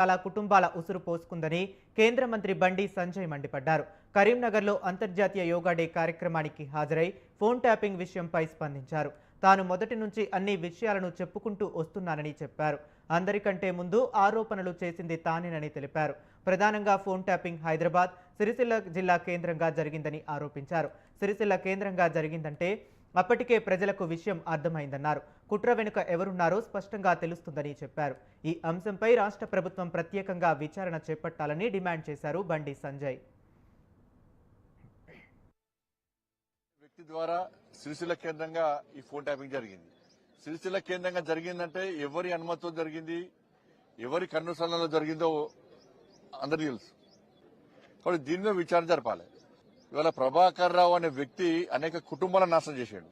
చాలా కుటుంబాల ఉసురు పోసుకుందని కేంద్ర మంత్రి బండి సంజయ్ మండిపడ్డారు. కరీంనగర్లో అంతర్జాతీయ యోగా డే కార్యక్రమానికి హాజరై ఫోన్ ట్యాపింగ్ విషయంపై స్పందించారు. తాను మొదటి నుంచి అన్ని విషయాలను చెప్పుకుంటూ వస్తున్నానని చెప్పారు. అందరికంటే ముందు ఆరోపణలు చేసింది తానేనని తెలిపారు. ప్రధానంగా ఫోన్ ట్యాపింగ్ హైదరాబాద్, సిరిసిల్ల జిల్లా కేంద్రంగా జరిగిందని ఆరోపించారు. సిరిసిల్ల కేంద్రంగా జరిగిందంటే అప్పటికే ప్రజలకు విషయం అర్థమైందన్నారు. కుట్ర వెనుక ఎవరున్నారో స్పష్టంగా తెలుస్తుందని చెప్పారు. ఈ అంశంపై రాష్ట్ర ప్రభుత్వం ప్రత్యేకంగా విచారణ చేపట్టాలని డిమాండ్ చేశారు బండి సంజయ్. వ్యక్తి ద్వారా సిరిసిల్ల కేంద్రంగా ఈ ఫోన్ ట్యాపింగ్ జరిగింది. సిరిసిల్ల కేంద్రంగా జరిగిందంటే ఎవరి అనుమతితో జరిగింది, ఎవరి కన్నుసరణలో జరిగిందో అందరికీ తెలుసు. కాబట్టి దీనిలో విచారణ జరపాలి. ఇవాళ ప్రభాకర్ రావు అనే వ్యక్తి అనేక కుటుంబాలను నాశనం చేశాడు.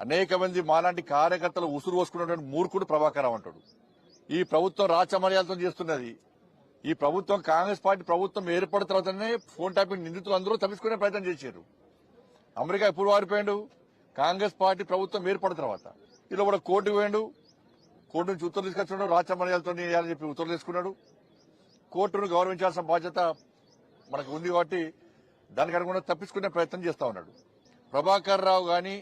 అనేక మంది మాలాంటి కార్యకర్తలు ఉసురు పోసుకున్నటువంటి మూర్ఖుడు ప్రభాకర్ రావు అంటాడు. ఈ ప్రభుత్వం రాచమర్యాలతో చేస్తున్నది. ఈ ప్రభుత్వం కాంగ్రెస్ పార్టీ ప్రభుత్వం ఏర్పడిన తర్వాతనే ఫోన్ ట్యాపింగ్ నిందితులు అందరూ తప్పించుకునే ప్రయత్నం చేశారు. అమెరికా ఎప్పుడు వారిపోయాడు? కాంగ్రెస్ పార్టీ ప్రభుత్వం ఏర్పడిన తర్వాత. ఇలా కూడా కోర్టుకు పోయాడు. కోర్టు నుంచి ఉత్తర్వులు తీసుకొచ్చున్నాడు. రాచమర్యాలతో వేయాలని చెప్పి ఉత్తర్వులు తీసుకున్నాడు. కోర్టును గౌరవించాల్సిన బాధ్యత మనకు ఉంది కాబట్టి దానికి అనుగుణంగా తప్పించుకునే ప్రయత్నం చేస్తా ఉన్నాడు. ప్రభాకర్ రావు గాని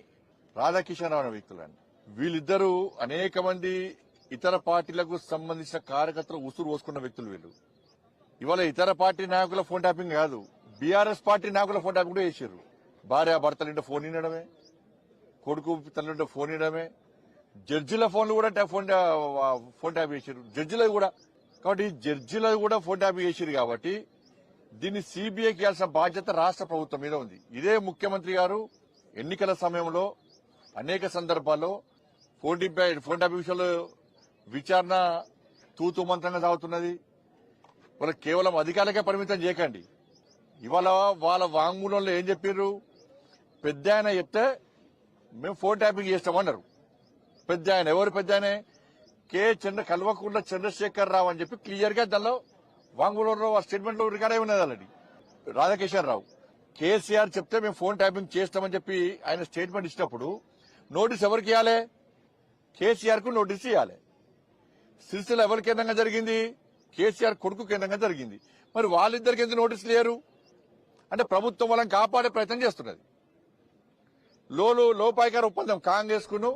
రాధాకిషన్ రావు అనే వ్యక్తులు కానీ వీళ్ళిద్దరూ అనేక మంది ఇతర పార్టీలకు సంబంధించిన కార్యకర్తలు ఉసురు పోసుకున్న వ్యక్తులు వీళ్ళు. ఇవాళ ఇతర పార్టీ నాయకుల ఫోన్ ట్యాపింగ్ కాదు, బీఆర్ఎస్ పార్టీ నాయకుల ఫోన్ ట్యాపింగ్ కూడా చేశారు. భార్య భర్తలుంటే ఫోన్ వినడమే, కొడుకు తల్లింటే ఫోన్ వినడమే, జడ్జిల ఫోన్లు కూడా ఫోన్ ట్యాప్ చేశారు. జడ్జిలది కూడా. కాబట్టి జడ్జిలది కూడా ఫోన్ ట్యాప్ చేశారు. కాబట్టి దీన్ని సిబిఐకి ఇవ్వాల్సిన బాధ్యత రాష్ట్ర ప్రభుత్వం మీద ఉంది. ఇదే ముఖ్యమంత్రి గారు ఎన్నికల సమయంలో అనేక సందర్భాల్లో ఫోన్ ట్యాపింగ్ విషయంలో విచారణ తూతూ మంత్రంగా సాగుతున్నది. వాళ్ళ కేవలం అధికారులకే పరిమితం చేయకండి. ఇవాళ వాళ్ళ వాంగ్మూలంలో ఏం చెప్పారు? పెద్ద ఆయన చెప్తే మేము ఫోన్ ట్యాపింగ్ చేస్తామన్నారు. పెద్ద ఆయన ఎవరు? పెద్ద ఆయన కల్వకుంట్ల చంద్రశేఖర్ రావు అని చెప్పి క్లియర్ గా దానిలో వాంగ్మూలంలో స్టేట్మెంట్ లో రికార్డ్ అయి ఉన్నది. ఆల్రెడీ రాధాకిషన్ రావు కేసీఆర్ చెప్తే మేము ఫోన్ ట్యాపింగ్ చేస్తామని చెప్పి ఆయన స్టేట్మెంట్ ఇచ్చినప్పుడు నోటీస్ ఎవరికి ఇవ్వాలి? కేసీఆర్ కు నోటీస్ ఇవ్వాలి. సిరిసిల్ల ఎవరి కేంద్రంగా జరిగింది? కేసీఆర్ కొడుకు కేంద్రంగా జరిగింది. మరి వాళ్ళిద్దరికి ఎందుకు నోటీస్ లేరు? అంటే ప్రభుత్వం వాళ్ళని కాపాడే ప్రయత్నం చేస్తున్నది. లోపాయికార ఒప్పందం కాంగ్రెస్ కును